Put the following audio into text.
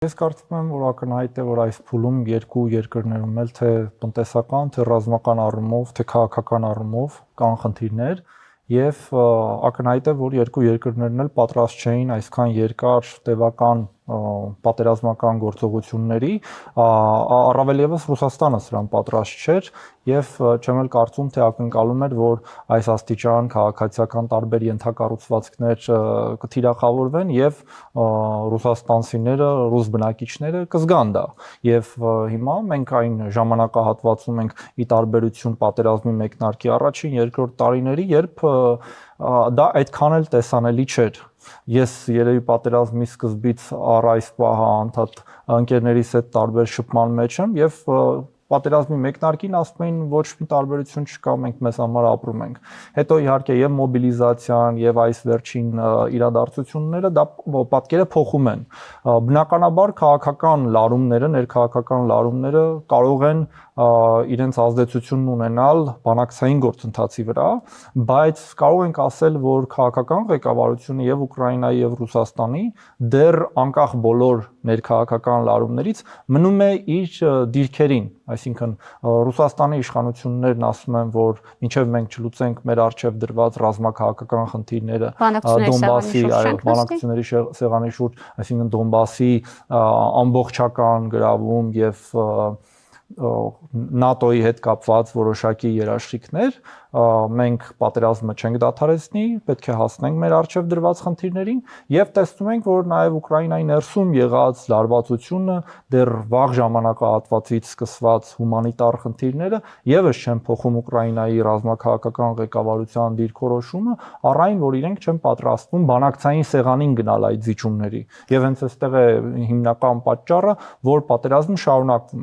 Ես կարծում եմ, որ ակնհայտ է, որ այս փուլում երկու երկրներում էլ թե տնտեսական, թե ռազմական առումով, թե քաղաքական առումով կան խնդիրներ եւ ակնհայտ է, որ երկու երկրներն էլ պատրաստ չէին այսքան երկար տևական պատերազմական գործողությունների, առավել եւս Ռուսաստանը սրան պատրաստ չէր եւ չեմ էլ կարծում, թե ակնկալում էր, որ այս աստիճան քաղաքացիական տարբեր ենթակառուցվածքներ կթիրախավորվեն եւ ռուսաստանցիները, ռուս բնակիչները կզգան դա։ Եվ հիմա մենք այն ժամանակահատվածում ենք ի տարբերություն պատերազմի մեկնարկի առաջին, երկրորդ տարիների, երբ դա այդքան էլ տեսանելի չէր։ Ես երևի պատերազմի սկզբից առ այս պահը անդադ ընկերներիս հետ տարբեր շփման մեջ եմ եւ պատերազմի մեկնարկին ասում էին ոչ մի տարբերություն չկա, մենք մեզ համար ապրում ենք։ Հետո իհարկե եւ մոբիլիզացիան եւ այս վերջին իրադարձությունները դա պատկերը փոխում են։ Բնականաբար քաղաքական լարումները, ներքաղաքական լարումները կարող են իրենց ազդեցությունն ունենալ բանակցային գործընթացի վրա, բայց կարող ենք ասել, որ քաղաքական ղեկավարությունը եւ Ուկրաինայի եւ Ռուսաստանի դեռ անկախ բոլոր ներքաղաքական լարումներից մնում է իր դիրքերին, այսինքն Ռուսաստանի իշխանություններն ասում են, որ մինչեւ մենք չլուծենք մեր առջեւ դրված ռազմաքաղաքական խնդիրները Դոնբասի, բանակցությունների սեղանի շուրջ, այսինքն Դոնբասի ամբողջական գրավում եւ ՆԱՏՕ-ի հետ կապված որոշակի երաշխիքներ, մենք պատերազմը չենք դադարեցնի, պետք է հասնենք մեր առջև դրված խնդիրներին եւ տեսնում ենք, որ նաեւ Ուկրաինայի ներսում եղած լարվածությունը, դեռ վաղ ժամանակահատվածից սկսված հումանիտար խնդիրները եւս չեն փոխում Ուկրաինայի ռազմաքաղաքական ղեկավարության դիրքորոշումը, առ այն, որ իրենք չեն պատրաստվում բանակցային սեղանին գնալ այդ զիջումների։ Եվ հենց այստեղ է հիմնական պատճառը, որ պատերազմը շարունակվում